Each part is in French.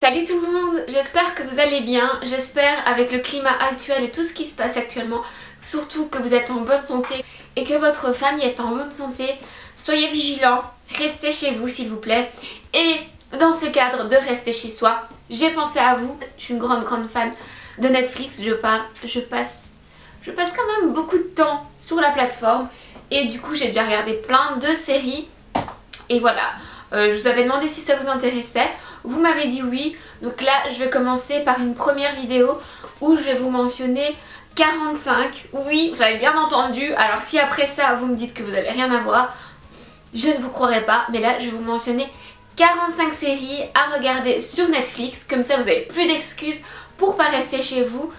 Salut tout le monde, j'espère que vous allez bien, j'espère avec le climat actuel et tout ce qui se passe actuellement, surtout que vous êtes en bonne santé et que votre famille est en bonne santé. Soyez vigilants, restez chez vous s'il vous plaît. Et dans ce cadre de rester chez soi, j'ai pensé à vous. Je suis une grande fan de Netflix, je passe quand même beaucoup de temps sur la plateforme et du coup j'ai déjà regardé plein de séries et voilà. Je vous avais demandé si ça vous intéressait. Vous m'avez dit oui, donc là je vais commencer par une première vidéo où je vais vous mentionner 45, oui vous avez bien entendu, alors si après ça vous me dites que vous n'avez rien à voir, je ne vous croirai pas, mais là je vais vous mentionner 45 séries à regarder sur Netflix, comme ça vous n'avez plus d'excuses pour pas rester chez vous,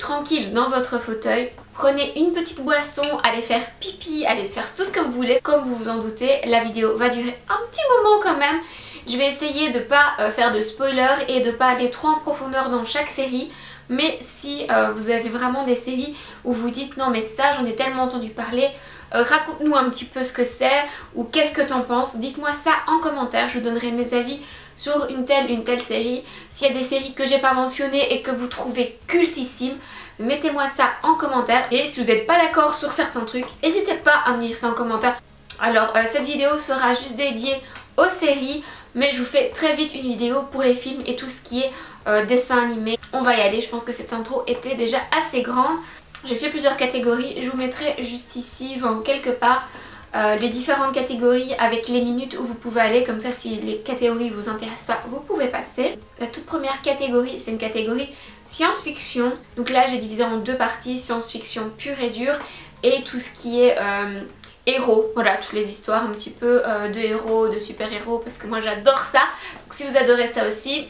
tranquille dans votre fauteuil. Prenez une petite boisson, allez faire pipi, allez faire tout ce que vous voulez. Comme vous vous en doutez, la vidéo va durer un petit moment quand même. Je vais essayer de ne pas faire de spoiler et de ne pas aller trop en profondeur dans chaque série. Mais si vous avez vraiment des séries où vous dites non mais ça j'en ai tellement entendu parler, raconte-nous un petit peu ce que c'est ou qu'est-ce que t'en penses. Dites-moi ça en commentaire, je vous donnerai mes avis sur une telle série. S'il y a des séries que j'ai pas mentionnées et que vous trouvez cultissimes, mettez-moi ça en commentaire. Et si vous n'êtes pas d'accord sur certains trucs, n'hésitez pas à me dire ça en commentaire. Alors cette vidéo sera juste dédiée aux séries, mais je vous fais très vite une vidéo pour les films et tout ce qui est dessin animé. On va y aller, je pense que cette intro était déjà assez grande. J'ai fait plusieurs catégories, je vous mettrai juste ici, enfin, quelque part, les différentes catégories avec les minutes où vous pouvez aller, comme ça si les catégories vous intéressent pas, vous pouvez passer. La toute première catégorie, c'est une catégorie science-fiction. Donc là j'ai divisé en deux parties, science-fiction pure et dure et tout ce qui est héros, voilà, toutes les histoires un petit peu de héros, de super-héros, parce que moi j'adore ça. Donc si vous adorez ça aussi,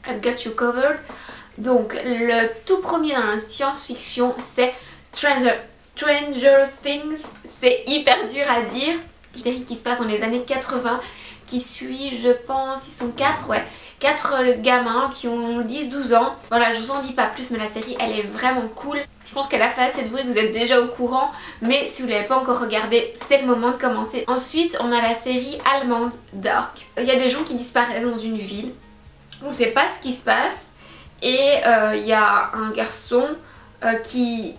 I've got you covered. Donc le tout premier dans la science-fiction c'est Stranger Things. C'est hyper dur à dire. Une série qui se passe dans les années 80, qui suit, je pense, ils sont 4 gamins qui ont 10-12 ans. Voilà, je vous en dis pas plus, mais la série elle est vraiment cool. Je pense qu'elle a fait assez de bruit, que vous êtes déjà au courant, mais si vous ne l'avez pas encore regardé, c'est le moment de commencer. Ensuite, on a la série allemande Dark. Il y a des gens qui disparaissent dans une ville, on ne sait pas ce qui se passe, et il y a un garçon qui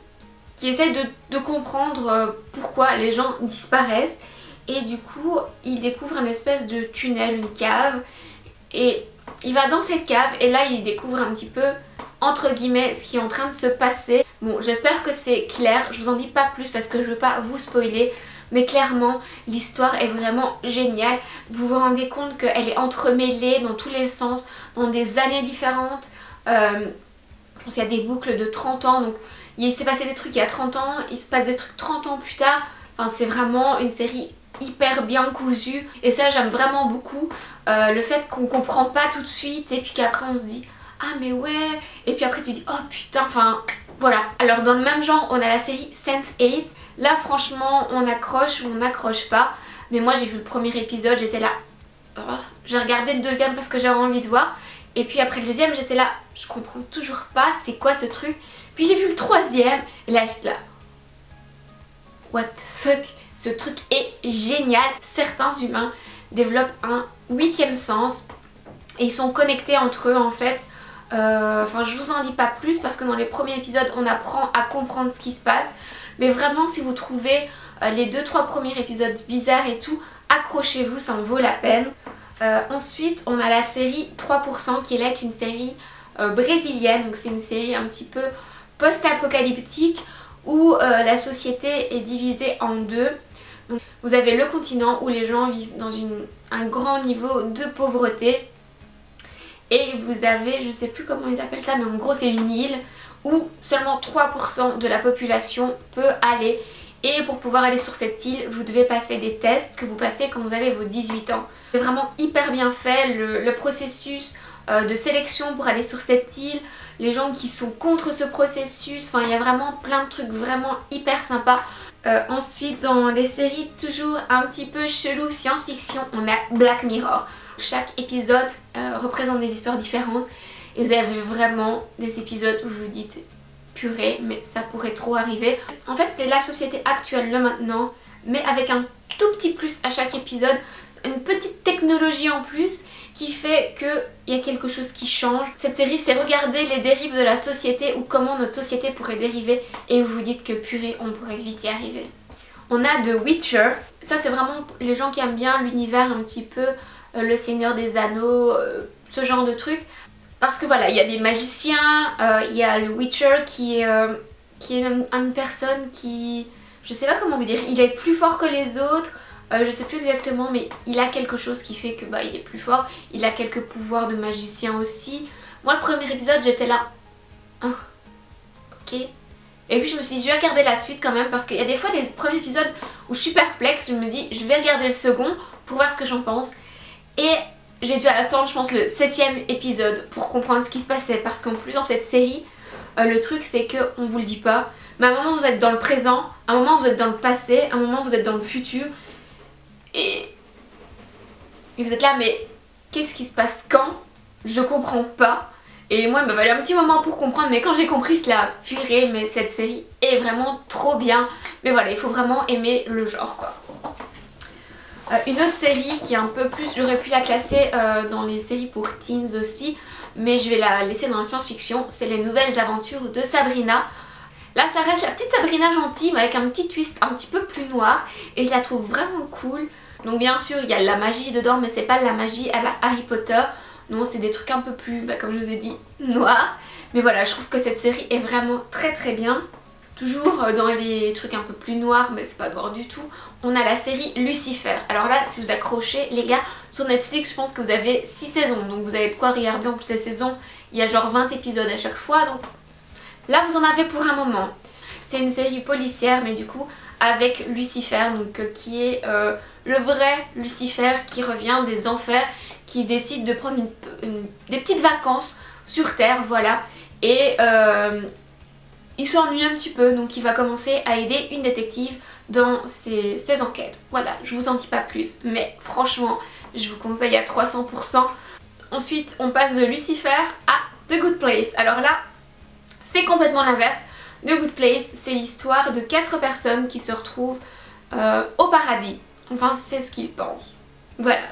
essaie de comprendre pourquoi les gens disparaissent, et du coup, il découvre une espèce de tunnel, une cave, et il va dans cette cave, et là, il découvre un petit peu, entre guillemets, ce qui est en train de se passer. Bon, j'espère que c'est clair, je vous en dis pas plus parce que je veux pas vous spoiler, mais clairement l'histoire est vraiment géniale. Vous vous rendez compte qu'elle est entremêlée dans tous les sens, dans des années différentes. Je pense qu'il y a des boucles de 30 ans, donc il s'est passé des trucs il y a 30 ans, il se passe des trucs 30 ans plus tard. Enfin, c'est vraiment une série hyper bien cousue et ça j'aime vraiment beaucoup. Le fait qu'on comprend pas tout de suite et puis qu'après on se dit ah mais ouais, et puis après tu dis oh putain, enfin voilà. Alors dans le même genre on a la série Sense8. Là franchement on accroche ou on n'accroche pas, mais moi j'ai vu le premier épisode, j'étais là, oh. J'ai regardé le deuxième parce que j'avais envie de voir, et puis après le deuxième j'étais là, je comprends toujours pas c'est quoi ce truc, puis j'ai vu le troisième et là j'étais là what the fuck, ce truc est génial. Certains humains développent un 8e sens et ils sont connectés entre eux en fait. Enfin je vous en dis pas plus parce que dans les premiers épisodes on apprend à comprendre ce qui se passe, mais vraiment si vous trouvez les 2-3 premiers épisodes bizarres et tout, accrochez-vous, ça en vaut la peine. Ensuite on a la série 3% qui est une série brésilienne, donc c'est une série un petit peu post-apocalyptique où la société est divisée en deux. Donc, vous avez le continent où les gens vivent dans un grand niveau de pauvreté. Et vous avez, je sais plus comment ils appellent ça, mais en gros c'est une île où seulement 3% de la population peut aller. Et pour pouvoir aller sur cette île, vous devez passer des tests que vous passez quand vous avez vos 18 ans. C'est vraiment hyper bien fait, le processus de sélection pour aller sur cette île, les gens qui sont contre ce processus, enfin il y a vraiment plein de trucs vraiment hyper sympas. Ensuite dans les séries toujours un petit peu chelou science-fiction, on a Black Mirror. Chaque épisode représente des histoires différentes et vous avez vraiment des épisodes où vous vous dites purée mais ça pourrait trop arriver. En fait c'est la société actuelle, le maintenant, mais avec un tout petit plus à chaque épisode, une petite technologie en plus qui fait qu'il y a quelque chose qui change. Cette série, c'est regarder les dérives de la société ou comment notre société pourrait dériver et vous vous dites que purée, on pourrait vite y arriver. On a The Witcher, ça c'est vraiment les gens qui aiment bien l'univers un petit peu, le Seigneur des Anneaux, ce genre de trucs. Parce que voilà, il y a des magiciens, il y a le Witcher qui est une personne qui... Je sais pas comment vous dire, il est plus fort que les autres. Je sais plus exactement, mais il a quelque chose qui fait que il est plus fort. Il a quelques pouvoirs de magicien aussi. Moi le premier épisode j'étais là, oh, ok. Et puis je me suis dit je vais regarder la suite quand même parce qu'il y a des fois les premiers épisodes où je suis perplexe. Je me dis je vais regarder le second pour voir ce que j'en pense. Et j'ai dû attendre je pense le 7e épisode pour comprendre ce qui se passait. Parce qu'en plus dans cette série, le truc c'est qu'on vous le dit pas. Mais à un moment vous êtes dans le présent, à un moment vous êtes dans le passé, à un moment vous êtes dans le futur. Et vous êtes là, mais qu'est-ce qui se passe quand? Je comprends pas. Et moi, il m'a fallu un petit moment pour comprendre, mais quand j'ai compris, je l'ai purée, mais cette série est vraiment trop bien. Mais voilà, il faut vraiment aimer le genre, quoi. Une autre série qui est un peu plus, j'aurais pu la classer dans les séries pour teens aussi, mais je vais la laisser dans la science-fiction, c'est les nouvelles aventures de Sabrina. Là ça reste la petite Sabrina gentille mais avec un petit twist un petit peu plus noir et je la trouve vraiment cool. Donc bien sûr il y a la magie dedans mais c'est pas la magie à la Harry Potter. Non c'est des trucs un peu plus, comme je vous ai dit, noirs. Mais voilà je trouve que cette série est vraiment très très bien. Toujours dans les trucs un peu plus noirs mais c'est pas noir du tout. On a la série Lucifer. Alors là si vous accrochez les gars, sur Netflix je pense que vous avez 6 saisons. Donc vous avez de quoi regarder en plus ces saisons. Il y a genre 20 épisodes à chaque fois donc... Là vous en avez pour un moment. C'est une série policière mais du coup avec Lucifer donc qui est le vrai Lucifer qui revient des enfers, qui décide de prendre des petites vacances sur Terre, voilà. Et il s'ennuie un petit peu donc il va commencer à aider une détective dans ses enquêtes. Voilà, je vous en dis pas plus mais franchement je vous conseille à 300%. Ensuite on passe de Lucifer à The Good Place. Alors là c'est complètement l'inverse. The Good Place, c'est l'histoire de 4 personnes qui se retrouvent au paradis. Enfin, c'est ce qu'ils pensent. Voilà,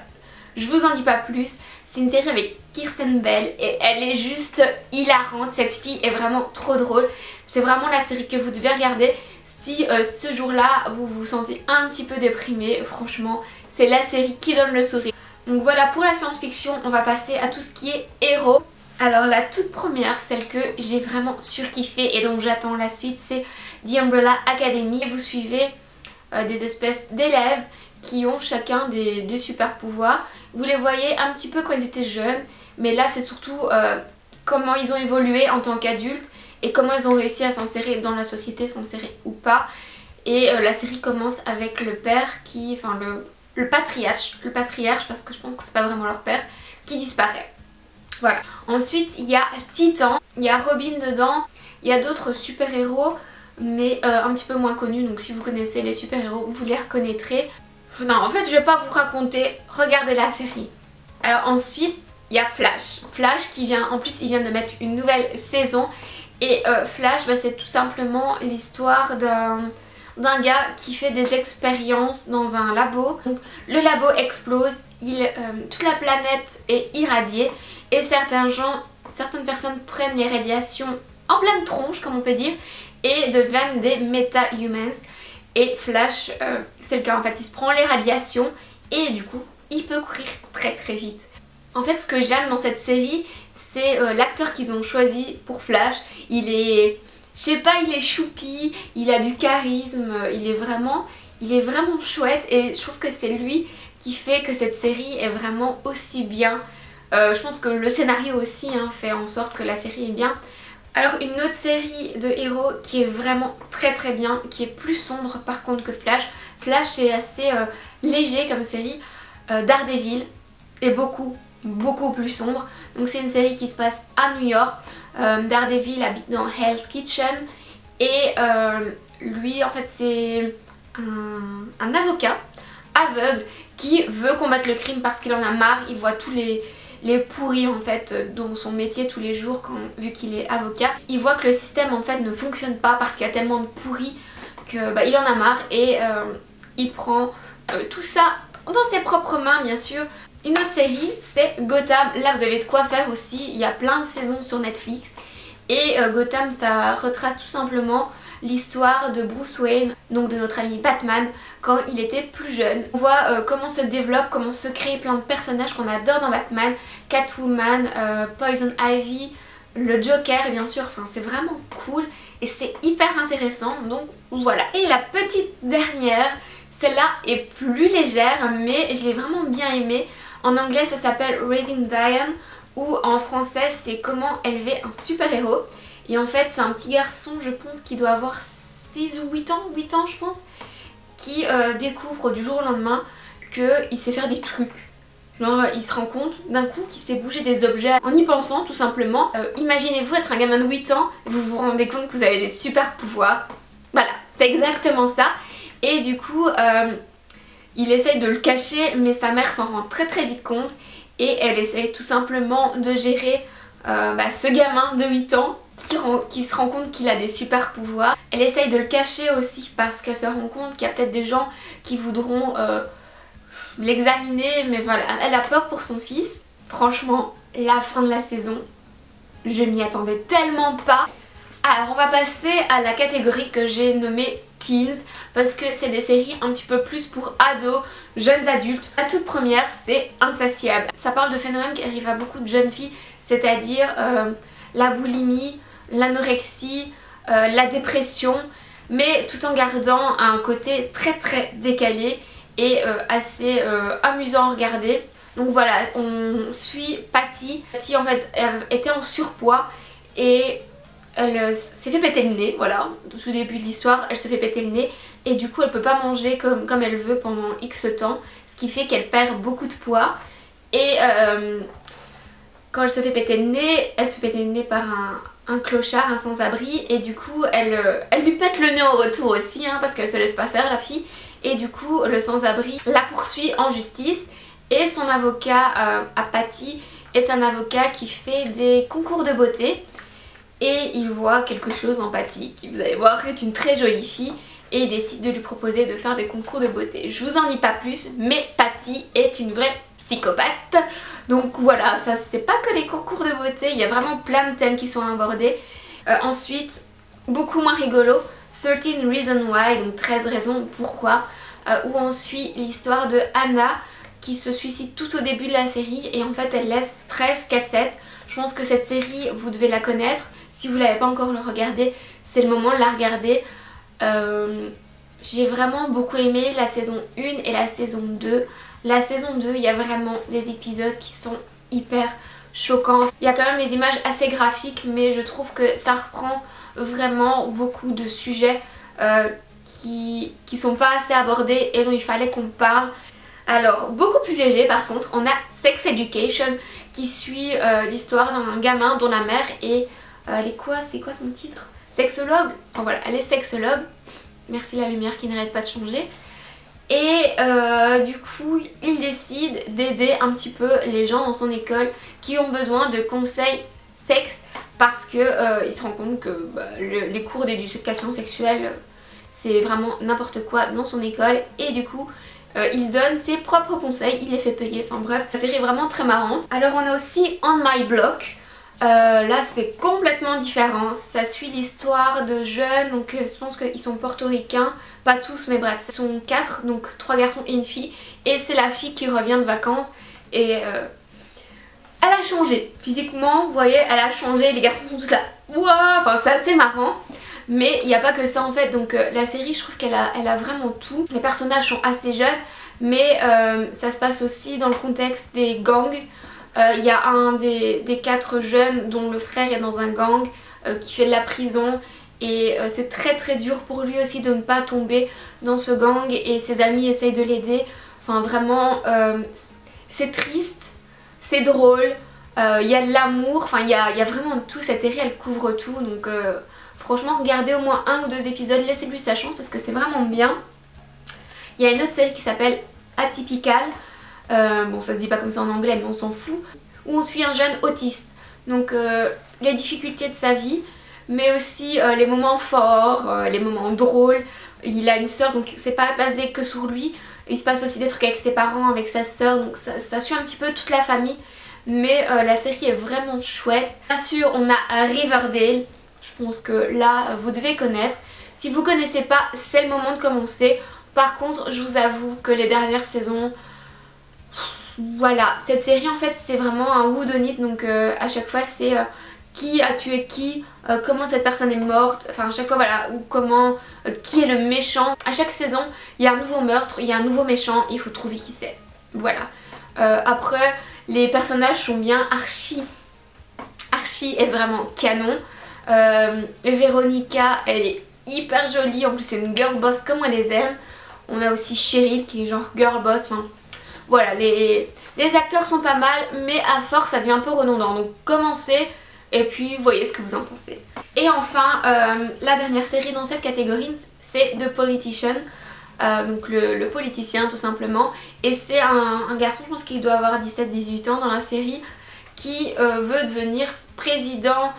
je vous en dis pas plus. C'est une série avec Kristen Bell et elle est juste hilarante. Cette fille est vraiment trop drôle. C'est vraiment la série que vous devez regarder si ce jour-là vous vous sentez un petit peu déprimé. Franchement, c'est la série qui donne le sourire. Donc voilà pour la science-fiction, on va passer à tout ce qui est héros. Alors la toute première, celle que j'ai vraiment surkiffé et donc j'attends la suite, c'est The Umbrella Academy. Vous suivez des espèces d'élèves qui ont chacun des super pouvoirs. Vous les voyez un petit peu quand ils étaient jeunes, mais là c'est surtout comment ils ont évolué en tant qu'adultes et comment ils ont réussi à s'insérer dans la société, s'insérer ou pas. Et la série commence avec le père qui, enfin le patriarche parce que je pense que c'est pas vraiment leur père, qui disparaît. Voilà. Ensuite il y a Titan, il y a Robin dedans, il y a d'autres super-héros mais un petit peu moins connus, donc si vous connaissez les super-héros vous les reconnaîtrez. Non en fait je vais pas vous raconter, regardez la série. Alors ensuite il y a Flash. Flash qui vient, en plus il vient de mettre une nouvelle saison et Flash c'est tout simplement l'histoire d'un gars qui fait des expériences dans un labo. Donc, le labo explose, toute la planète est irradiée et certaines personnes prennent les radiations en pleine tronche comme on peut dire et deviennent des méta-humans. Et Flash, c'est le cas en fait, il se prend les radiations et du coup il peut courir très très vite. En fait ce que j'aime dans cette série c'est l'acteur qu'ils ont choisi pour Flash. Il est... Je sais pas, il est choupi, il a du charisme, il est vraiment chouette et je trouve que c'est lui qui fait que cette série est vraiment aussi bien. Je pense que le scénario aussi fait en sorte que la série est bien. Alors une autre série de héros qui est vraiment très très bien, qui est plus sombre par contre que Flash. Flash est assez léger comme série. Daredevil est beaucoup plus sombre. Donc c'est une série qui se passe à New York. Daredevil habite dans Hell's Kitchen et lui en fait c'est un avocat aveugle qui veut combattre le crime parce qu'il en a marre, il voit tous les pourris en fait dans son métier tous les jours vu qu'il est avocat. Il voit que le système en fait ne fonctionne pas parce qu'il y a tellement de pourris que il en a marre et il prend tout ça dans ses propres mains bien sûr. Une autre série, c'est Gotham. Là vous avez de quoi faire aussi, il y a plein de saisons sur Netflix. Et Gotham, ça retrace tout simplement l'histoire de Bruce Wayne, donc de notre ami Batman, quand il était plus jeune. On voit comment se développe, comment se créent plein de personnages qu'on adore dans Batman, Catwoman, Poison Ivy, le Joker bien sûr, enfin c'est vraiment cool et c'est hyper intéressant, donc voilà. Et la petite dernière, celle-là est plus légère mais je l'ai vraiment bien aimée. En anglais ça s'appelle Raising Diane, ou en français c'est Comment élever un super-héros. Et en fait c'est un petit garçon, je pense qui doit avoir 6 ou 8 ans je pense, qui découvre du jour au lendemain qu'il sait faire des trucs. Genre il se rend compte d'un coup qu'il sait bouger des objets en y pensant tout simplement. Imaginez-vous être un gamin de 8 ans et vous vous rendez compte que vous avez des super pouvoirs. Voilà, c'est exactement ça. Et du coup il essaye de le cacher mais sa mère s'en rend très vite compte. Et elle essaye tout simplement de gérer ce gamin de 8 ans qui se rend compte qu'il a des super pouvoirs. Elle essaye de le cacher aussi parce qu'elle se rend compte qu'il y a peut-être des gens qui voudront l'examiner. Mais voilà, elle a peur pour son fils. Franchement, la fin de la saison, je m'y attendais tellement pas. Alors on va passer à la catégorie que j'ai nommée Teens, parce que c'est des séries un petit peu plus pour ados, jeunes adultes. La toute première, c'est Insatiable. Ça parle de phénomènes qui arrivent à beaucoup de jeunes filles, c'est-à-dire la boulimie, l'anorexie, la dépression, mais tout en gardant un côté très décalé et assez amusant à regarder. Donc voilà, on suit Patty. Patty en fait était en surpoids et elle s'est fait péter le nez, voilà, au tout début de l'histoire, elle se fait péter le nez et du coup elle peut pas manger comme elle veut pendant X temps, ce qui fait qu'elle perd beaucoup de poids. Et quand elle se fait péter le nez, elle se fait péter le nez par un clochard, un sans-abri, et du coup elle lui pète le nez en retour aussi, hein, parce qu'elle se laisse pas faire la fille. Et du coup le sans-abri la poursuit en justice et son avocat à Patty est un avocat qui fait des concours de beauté. Et il voit quelque chose en Patty, qui vous allez voir est une très jolie fille, et il décide de lui proposer de faire des concours de beauté. Je vous en dis pas plus, mais Patty est une vraie psychopathe. Donc voilà, ça c'est pas que les concours de beauté, il y a vraiment plein de thèmes qui sont abordés. Ensuite, beaucoup moins rigolo, 13 Reasons Why, donc 13 raisons pourquoi, où on suit l'histoire de Anna qui se suicide tout au début de la série et en fait elle laisse 13 cassettes. Je pense que cette série, vous devez la connaître. Si vous ne l'avez pas encore regardée, c'est le moment de la regarder. J'ai vraiment beaucoup aimé la saison 1 et la saison 2. La saison 2, il y a vraiment des épisodes qui sont hyper choquants. Il y a quand même des images assez graphiques, mais je trouve que ça reprend vraiment beaucoup de sujets qui sont pas assez abordés et dont il fallait qu'on parle. Alors, beaucoup plus léger par contre, on a Sex Education qui suit l'histoire d'un gamin dont la mère est... c'est quoi son titre? Sexologue. Enfin voilà, elle est sexologue. Merci la lumière qui n'arrête pas de changer. Et du coup, il décide d'aider un petit peu les gens dans son école qui ont besoin de conseils sexe parce que il se rend compte que les cours d'éducation sexuelle c'est vraiment n'importe quoi dans son école et du coup il donne ses propres conseils, il les fait payer, enfin bref, la série est vraiment très marrante. Alors on a aussi On My Block. Là c'est complètement différent, ça suit l'histoire de jeunes, donc je pense qu'ils sont portoricains, pas tous mais bref, ils sont 4, donc 3 garçons et une fille, et c'est la fille qui revient de vacances et elle a changé, physiquement vous voyez, elle a changé, les garçons sont tous là, waouh, enfin c'est assez marrant. Mais il n'y a pas que ça en fait, donc la série je trouve qu'elle a vraiment tout. Les personnages sont assez jeunes, mais ça se passe aussi dans le contexte des gangs. Il y a un des 4 jeunes dont le frère est dans un gang qui fait de la prison et c'est très dur pour lui aussi de ne pas tomber dans ce gang et ses amis essayent de l'aider. Enfin vraiment c'est triste, c'est drôle, il y a de l'amour, enfin il y a vraiment tout, cette série elle couvre tout donc franchement regardez au moins 1 ou 2 épisodes, laissez-lui sa chance parce que c'est vraiment bien. Il y a une autre série qui s'appelle Atypical. Bon ça se dit pas comme ça en anglais mais on s'en fout, où on suit un jeune autiste, donc les difficultés de sa vie mais aussi les moments forts, les moments drôles. Il a une sœur donc c'est pas basé que sur lui, Il se passe aussi des trucs avec ses parents, avec sa soeur, donc ça suit un petit peu toute la famille. Mais la série est vraiment chouette. Bien sûr, on a Riverdale. Je pense que là, vous devez connaître. Si vous connaissez pas, c'est le moment de commencer. Par contre, je vous avoue que les dernières saisons... Voilà, cette série en fait c'est vraiment un whodunit, donc à chaque fois c'est qui a tué qui, comment cette personne est morte, enfin à chaque fois voilà, ou comment, qui est le méchant. À chaque saison il y a un nouveau meurtre, il y a un nouveau méchant, il faut trouver qui c'est. Voilà. Après les personnages sont bien, Archie est vraiment canon. Véronica elle est hyper jolie, en plus c'est une girl boss comme on les aime. On a aussi Cheryl qui est genre girl boss, enfin... Voilà, les acteurs sont pas mal, mais à force ça devient un peu redondant. Donc commencez et puis voyez ce que vous en pensez. Et enfin, la dernière série dans cette catégorie, c'est The Politician. Donc le politicien tout simplement. Et c'est un garçon, je pense qu'il doit avoir 17-18 ans dans la série, qui veut devenir président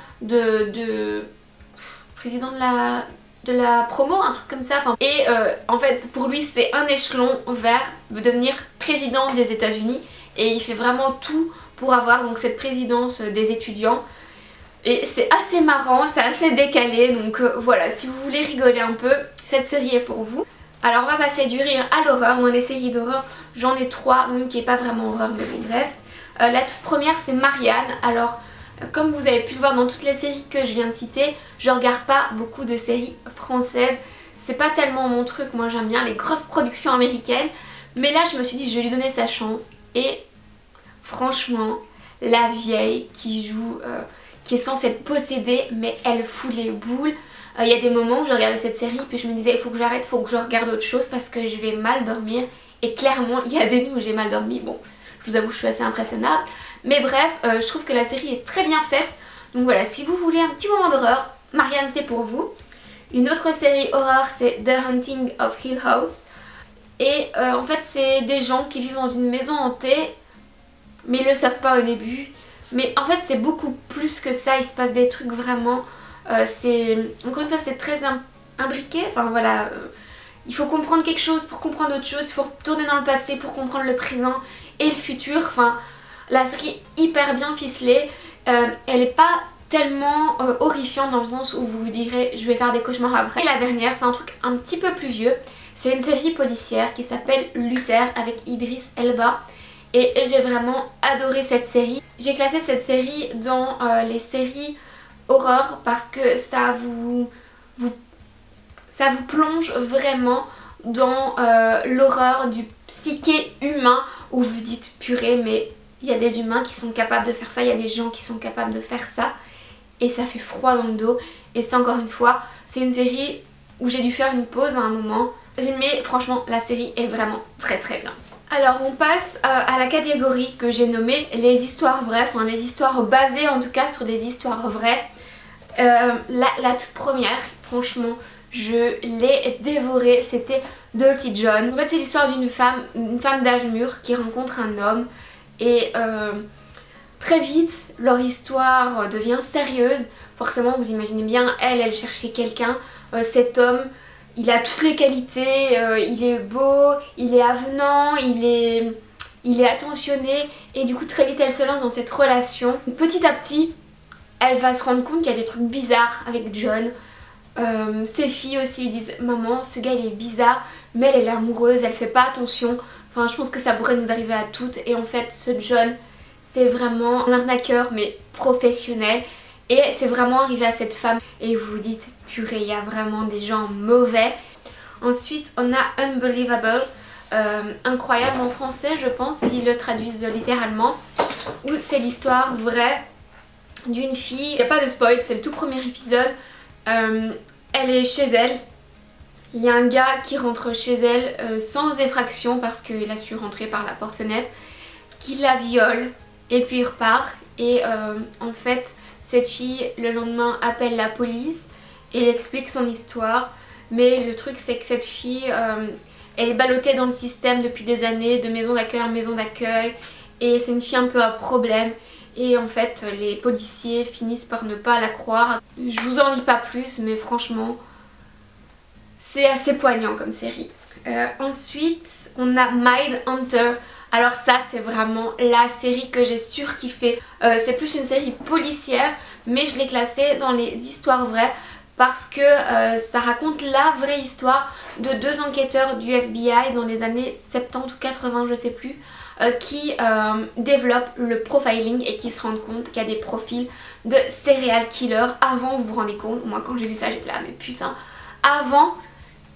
président de la promo, un truc comme ça. Enfin, et en fait pour lui c'est un échelon vers devenir président des États-Unis et il fait vraiment tout pour avoir donc cette présidence des étudiants. Et c'est assez marrant, c'est assez décalé, donc voilà, si vous voulez rigoler un peu, cette série est pour vous. Alors on va passer du rire à l'horreur. Dans les séries d'horreur j'en ai 3, une qui est pas vraiment horreur mais bon bref. La toute première c'est Marianne. Alors comme vous avez pu le voir dans toutes les séries que je viens de citer, je regarde pas beaucoup de séries françaises. C'est pas tellement mon truc, moi j'aime bien les grosses productions américaines. Mais là je me suis dit je vais lui donner sa chance. Et franchement, la vieille qui joue, qui est censée être possédée, mais elle fout les boules. Il y a des moments où je regardais cette série puis je me disais il faut que j'arrête, il faut que je regarde autre chose parce que je vais mal dormir. Et clairement il y a des nuits où j'ai mal dormi. Bon, je vous avoue je suis assez impressionnable. Mais bref, je trouve que la série est très bien faite. Donc voilà, si vous voulez un petit moment d'horreur, Marianne c'est pour vous. Une autre série horreur c'est The Haunting of Hill House. Et en fait c'est des gens qui vivent dans une maison hantée, mais ils le savent pas au début. Mais en fait c'est beaucoup plus que ça, il se passe des trucs vraiment... encore une fois c'est très imbriqué, enfin voilà... il faut comprendre quelque chose pour comprendre autre chose, il faut retourner dans le passé pour comprendre le présent et le futur. Enfin, la série est hyper bien ficelée, elle est pas tellement horrifiante dans le sens où vous vous direz je vais faire des cauchemars après. Et la dernière c'est un truc un petit peu plus vieux, c'est une série policière qui s'appelle Luther avec Idris Elba. Et j'ai vraiment adoré cette série. J'ai classé cette série dans les séries horreur parce que ça vous plonge vraiment dans l'horreur du psyché humain où vous dites purée mais il y a des humains qui sont capables de faire ça, il y a des gens qui sont capables de faire ça et ça fait froid dans le dos. Et c'est encore une fois, c'est une série où j'ai dû faire une pause à un moment, mais franchement la série est vraiment très très bien. Alors on passe à la catégorie que j'ai nommée les histoires vraies, enfin les histoires basées en tout cas sur des histoires vraies. La toute première, franchement je l'ai dévorée, c'était Dirty John. En fait c'est l'histoire d'une femme d'âge mûr qui rencontre un homme et très vite leur histoire devient sérieuse. Forcément vous imaginez bien, elle cherchait quelqu'un, cet homme il a toutes les qualités, il est beau, il est avenant, il est attentionné et du coup très vite elle se lance dans cette relation. Petit à petit elle va se rendre compte qu'il y a des trucs bizarres avec John. Ses filles aussi lui disent maman ce gars il est bizarre, mais elle est amoureuse, elle fait pas attention. Enfin je pense que ça pourrait nous arriver à toutes. Et en fait ce John c'est vraiment un arnaqueur mais professionnel. Et c'est vraiment arrivé à cette femme et vous vous dites purée il y a vraiment des gens mauvais. Ensuite on a Unbelievable, incroyable en français je pense s'ils le traduisent littéralement, où c'est l'histoire vraie d'une fille. Il n'y a pas de spoil, c'est le tout premier épisode. Elle est chez elle, il y a un gars qui rentre chez elle sans effraction parce qu'il a su rentrer par la porte-fenêtre, qui la viole et puis il repart. Et en fait cette fille le lendemain appelle la police et explique son histoire. Mais le truc c'est que cette fille elle est ballottée dans le système depuis des années, de maison d'accueil en maison d'accueil, et c'est une fille un peu à problème. Et en fait les policiers finissent par ne pas la croire. Je vous en dis pas plus mais franchement c'est assez poignant comme série. Ensuite on a Mindhunter. Alors ça c'est vraiment la série que j'ai surkiffé. C'est plus une série policière mais je l'ai classée dans les histoires vraies parce que ça raconte la vraie histoire de deux enquêteurs du FBI dans les années 70 ou 80 je sais plus, qui développent le profiling et qui se rendent compte qu'il y a des profils de serial killers. Avant, vous vous rendez compte, moi quand j'ai vu ça j'étais là mais putain, avant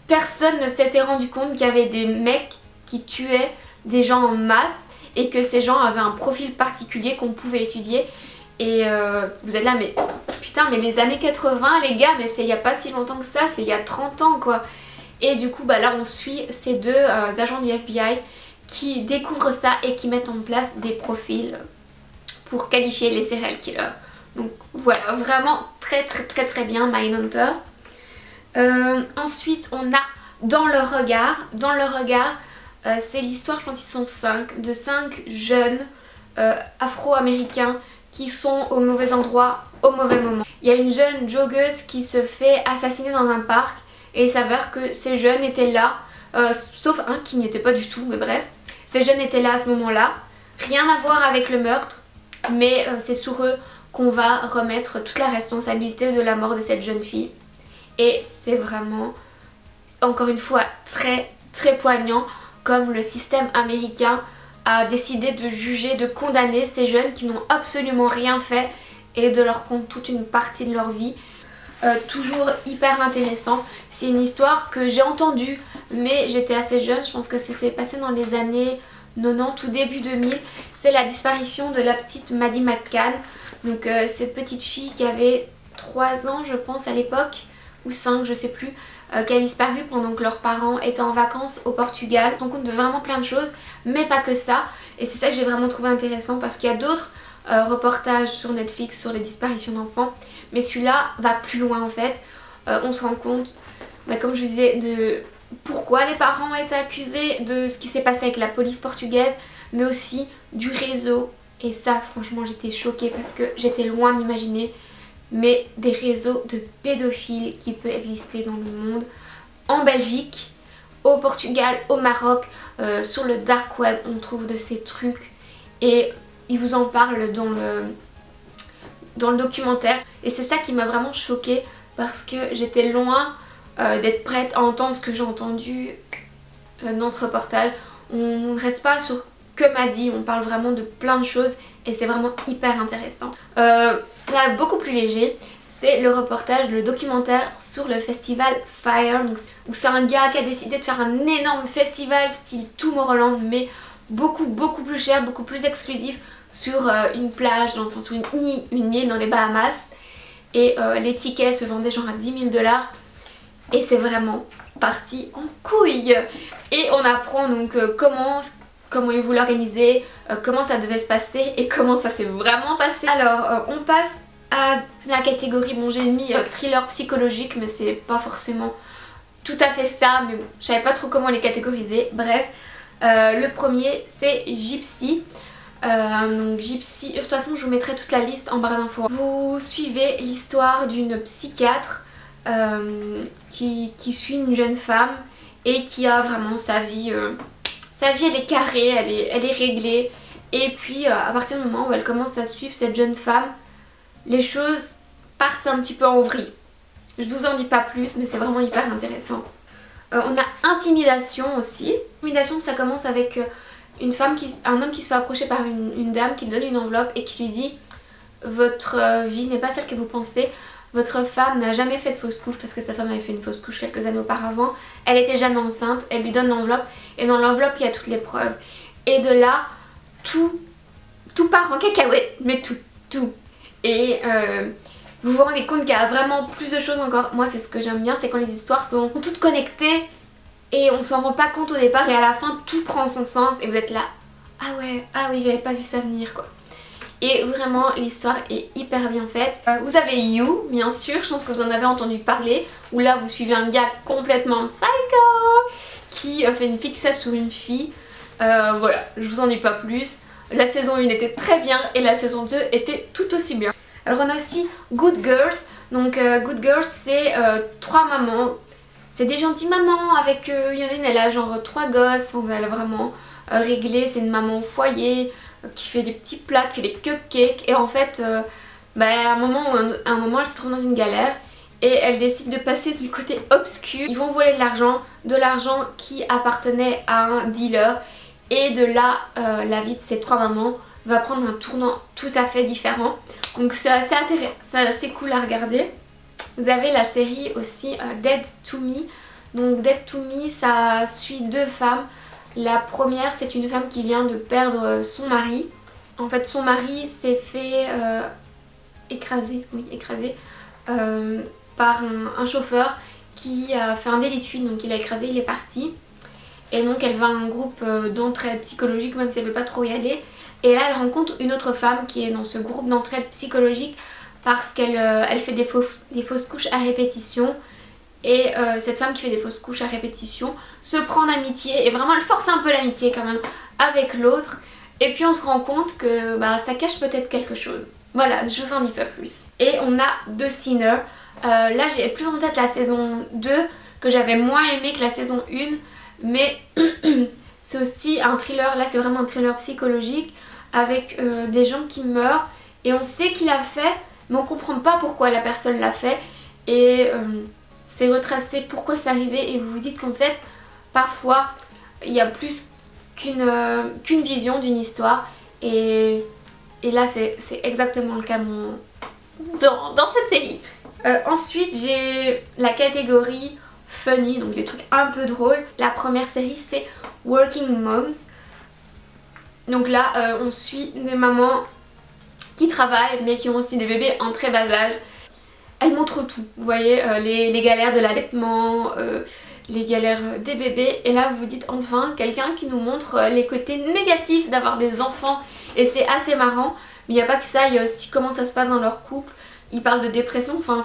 personne ne s'était rendu compte qu'il y avait des mecs qui tuaient des gens en masse et que ces gens avaient un profil particulier qu'on pouvait étudier. Et vous êtes là mais putain mais les années 80 les gars, mais c'est il n'y a pas si longtemps que ça, c'est il y a 30 ans quoi. Et du coup bah là on suit ces deux agents du FBI qui découvrent ça et qui mettent en place des profils pour qualifier les serial killers. Donc voilà, vraiment très bien Mindhunter. Ensuite on a Dans le regard. Dans le regard, c'est l'histoire, je pense qu'ils sont 5, de 5 jeunes afro-américains qui sont au mauvais endroit au mauvais moment. Il y a une jeune joggeuse qui se fait assassiner dans un parc et il s'avère que ces jeunes étaient là, sauf un qui n'y était pas du tout, mais bref. Ces jeunes étaient là à ce moment-là, rien à voir avec le meurtre, mais c'est sur eux qu'on va remettre toute la responsabilité de la mort de cette jeune fille. Et c'est vraiment, encore une fois, très poignant comme le système américain a décidé de juger, de condamner ces jeunes qui n'ont absolument rien fait et de leur prendre toute une partie de leur vie. Toujours hyper intéressant. C'est une histoire que j'ai entendue mais j'étais assez jeune, je pense que ça s'est passé dans les années 90 tout début 2000. C'est la disparition de la petite Maddie McCann, donc cette petite fille qui avait 3 ans je pense à l'époque, ou 5 je sais plus, qui a disparu pendant que leurs parents étaient en vacances au Portugal. On compte de vraiment plein de choses mais pas que ça, et c'est ça que j'ai vraiment trouvé intéressant parce qu'il y a d'autres reportages sur Netflix sur les disparitions d'enfants, mais celui-là va plus loin en fait. On se rend compte, comme je vous disais, de pourquoi les parents ont été accusés, de ce qui s'est passé avec la police portugaise, mais aussi du réseau. Et ça franchement j'étais choquée parce que j'étais loin d'imaginer, mais des réseaux de pédophiles qui peuvent exister dans le monde, en Belgique, au Portugal, au Maroc, sur le dark web on trouve de ces trucs et ils vous en parlent dans le documentaire. Et c'est ça qui m'a vraiment choquée parce que j'étais loin d'être prête à entendre ce que j'ai entendu dans ce reportage. On ne reste pas sur que Maddie, on parle vraiment de plein de choses et c'est vraiment hyper intéressant. Là, beaucoup plus léger, c'est le reportage, le documentaire sur le festival Fire, où c'est un gars qui a décidé de faire un énorme festival style Tomorrowland mais beaucoup plus cher, beaucoup plus exclusif, sur une plage, enfin sur une île dans les Bahamas, et les tickets se vendaient genre à 10 000 $ et c'est vraiment parti en couille. Et on apprend donc comment ils voulaient l'organiser, comment ça devait se passer et comment ça s'est vraiment passé. Alors on passe à la catégorie, bon j'ai mis thriller psychologique mais c'est pas forcément tout à fait ça, mais je savais pas trop comment les catégoriser. Bref, le premier c'est Gypsy. Donc Gypsy, de toute façon je vous mettrai toute la liste en barre d'infos. Vous suivez l'histoire d'une psychiatre qui suit une jeune femme et qui a vraiment sa vie elle est carrée, elle est réglée, et puis à partir du moment où elle commence à suivre cette jeune femme, les choses partent un petit peu en vrille. Je vous en dis pas plus mais c'est vraiment hyper intéressant. On a Intimidation aussi. Intimidation, ça commence avec un homme qui se fait approcher par une dame qui lui donne une enveloppe et qui lui dit « Votre vie n'est pas celle que vous pensez, votre femme n'a jamais fait de fausse couche » parce que sa femme avait fait une fausse couche quelques années auparavant. Elle était jamais enceinte, elle lui donne l'enveloppe et dans l'enveloppe il y a toutes les preuves. Et de là, tout part en cacahuète, mais tout. Et vous vous rendez compte qu'il y a vraiment plus de choses encore. Moi c'est ce que j'aime bien, c'est quand les histoires sont toutes connectées et on s'en rend pas compte au départ et à la fin tout prend son sens et vous êtes là « Ah ouais, ah oui, j'avais pas vu ça venir quoi ». Et vraiment l'histoire est hyper bien faite. Vous avez You, bien sûr, je pense que vous en avez entendu parler, où là vous suivez un gars complètement psycho qui fait une fixette sur une fille. Voilà, je vous en dis pas plus. La saison 1 était très bien et la saison 2 était tout aussi bien. Alors on a aussi Good Girls. Donc Good Girls c'est 3 mamans c'est des gentilles mamans avec... il y en a une, elle a genre 3 gosses, elle a vraiment réglé, c'est une maman au foyer qui fait des petits plats, qui fait des cupcakes et en fait à un moment elle se trouve dans une galère et elle décide de passer du côté obscur. Ils vont voler de l'argent qui appartenait à un dealer et de là la vie de ces 3 mamans va prendre un tournant tout à fait différent. Donc c'est assez intéressant, c'est assez cool à regarder. Vous avez la série aussi Dead to Me. Donc Dead to Me, ça suit 2 femmes. La première, c'est une femme qui vient de perdre son mari. En fait, son mari s'est fait écraser par un chauffeur qui a fait un délit de fuite. Donc il a écrasé, il est parti. Et donc elle va à un groupe d'entraide psychologique, même si elle ne veut pas trop y aller. Et là, elle rencontre une autre femme qui est dans ce groupe d'entraide psychologique parce qu'elle fait des fausses couches à répétition. Et cette femme qui fait des fausses couches à répétition se prend d'amitié et vraiment elle force un peu l'amitié quand même avec l'autre. Et puis on se rend compte que ça cache peut-être quelque chose. Voilà, je vous en dis pas plus. Et on a The Sinner. Là j'ai plus en tête la saison 2 que j'avais moins aimé que la saison 1. Mais c'est aussi un thriller, là c'est vraiment un thriller psychologique avec des gens qui meurent. Et on sait qui l'a fait mais on comprend pas pourquoi la personne l'a fait. Et... c'est retracé pourquoi c'est arrivé et vous vous dites qu'en fait parfois il y a plus qu'une vision d'une histoire et là c'est exactement le cas dans cette série. Ensuite j'ai la catégorie funny, donc les trucs un peu drôles. La première série c'est Working Moms. Donc là on suit des mamans qui travaillent mais qui ont aussi des bébés en très bas âge. Elle montre tout, vous voyez, les galères de l'allaitement, les galères des bébés. Et là vous vous dites enfin quelqu'un qui nous montre les côtés négatifs d'avoir des enfants. Et c'est assez marrant, mais il n'y a pas que ça, il y a aussi comment ça se passe dans leur couple. Ils parlent de dépression, enfin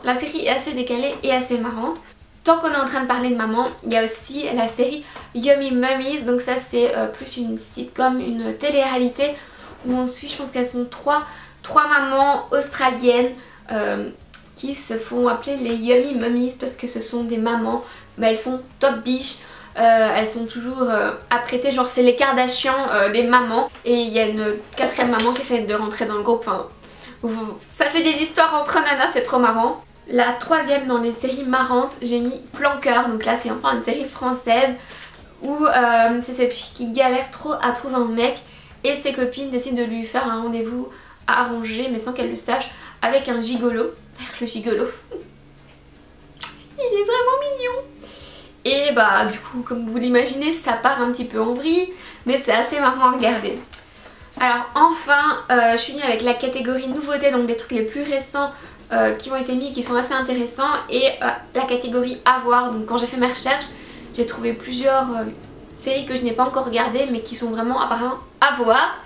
la série est assez décalée et assez marrante. Tant qu'on est en train de parler de maman, il y a aussi la série Yummy Mummies. Donc ça c'est plus une sitcom, une télé-réalité où on suit, je pense qu'elles sont trois mamans australiennes qui se font appeler les Yummy Mummies parce que ce sont des mamans, mais elles sont top biches, elles sont toujours apprêtées, genre c'est les Kardashians des mamans. Et il y a une 4e maman qui essaie de rentrer dans le groupe, enfin ça fait des histoires entre nanas, c'est trop marrant. La 3e dans les séries marrantes, j'ai mis Plan Cœur, donc là c'est enfin une série française où c'est cette fille qui galère trop à trouver un mec et ses copines décident de lui faire un rendez-vous à arranger mais sans qu'elle le sache avec un gigolo. Le gigolo il est vraiment mignon. Et du coup comme vous l'imaginez ça part un petit peu en vrille mais c'est assez marrant à regarder. Alors enfin je finis avec la catégorie nouveautés, donc des trucs les plus récents qui ont été mis, qui sont assez intéressants, et la catégorie à voir. Donc quand j'ai fait mes recherches j'ai trouvé plusieurs séries que je n'ai pas encore regardées mais qui sont vraiment apparemment à voir.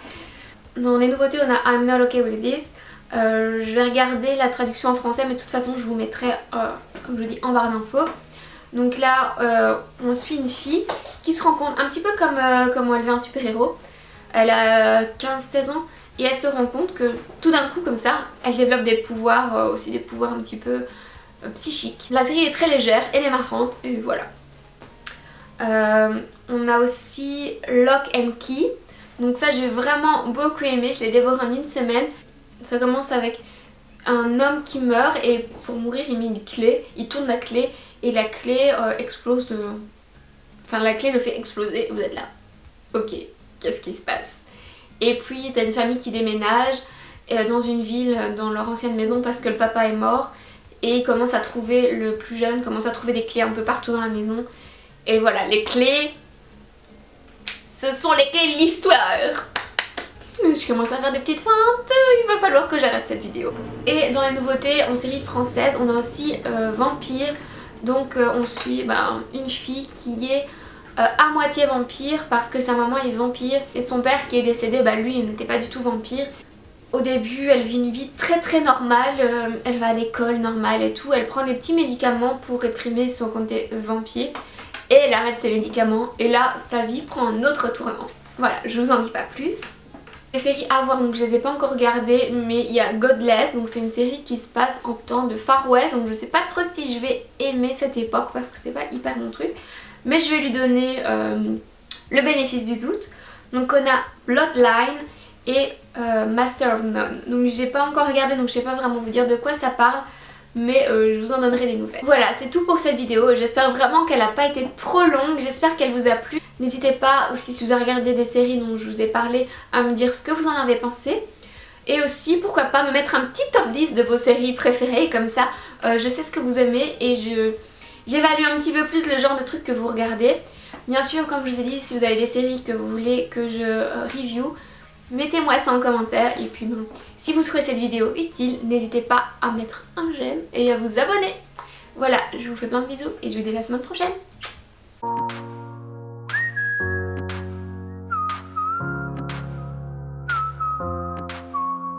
Dans les nouveautés on a I'm Not Okay With This. Je vais regarder la traduction en français mais de toute façon je vous mettrai comme je vous dis en barre d'infos. Donc là on suit une fille qui se rend compte un petit peu comme elle veut un super héros. Elle a 15-16 ans et elle se rend compte que tout d'un coup comme ça elle développe des pouvoirs, aussi des pouvoirs un petit peu psychiques. La série est très légère, elle est marrante et voilà. On a aussi Lock and Key. Donc ça j'ai vraiment beaucoup aimé, je l'ai dévoré en une semaine. Ça commence avec un homme qui meurt et pour mourir il met une clé, il tourne la clé et la clé explose. Enfin la clé le fait exploser et vous êtes là. Ok, qu'est-ce qui se passe? Et puis t'as une famille qui déménage dans une ville, dans leur ancienne maison parce que le papa est mort. Et ils commencent à trouver, le plus jeune commence à trouver des clés un peu partout dans la maison. Et voilà, les clés, ce sont les clés de l'histoire. Je commence à faire des petites feintes, il va falloir que j'arrête cette vidéo. Et dans les nouveautés en série française, on a aussi Vampire. Donc on suit une fille qui est à moitié vampire parce que sa maman est vampire et son père qui est décédé, lui il n'était pas du tout vampire. Au début elle vit une vie très normale, elle va à l'école normale et tout, elle prend des petits médicaments pour réprimer son côté vampire et elle arrête ses médicaments et là sa vie prend un autre tournant. Voilà, je vous en dis pas plus. Les séries à voir, donc je les ai pas encore regardées, mais il y a Godless, donc c'est une série qui se passe en temps de Far West, donc je sais pas trop si je vais aimer cette époque parce que c'est pas hyper mon truc, mais je vais lui donner le bénéfice du doute. Donc on a Bloodline et Master of None, donc j'ai pas encore regardé, donc je sais pas vraiment vous dire de quoi ça parle, mais je vous en donnerai des nouvelles. Voilà, c'est tout pour cette vidéo. J'espère vraiment qu'elle n'a pas été trop longue, j'espère qu'elle vous a plu. N'hésitez pas aussi, si vous avez regardé des séries dont je vous ai parlé, à me dire ce que vous en avez pensé. Et aussi, pourquoi pas me mettre un petit top 10 de vos séries préférées, comme ça je sais ce que vous aimez et j'évalue un petit peu plus le genre de trucs que vous regardez. Bien sûr, comme je vous ai dit, si vous avez des séries que vous voulez que je review, mettez-moi ça en commentaire. Et puis bon, si vous trouvez cette vidéo utile, n'hésitez pas à mettre un j'aime et à vous abonner. Voilà, je vous fais plein de bisous et je vous dis à la semaine prochaine.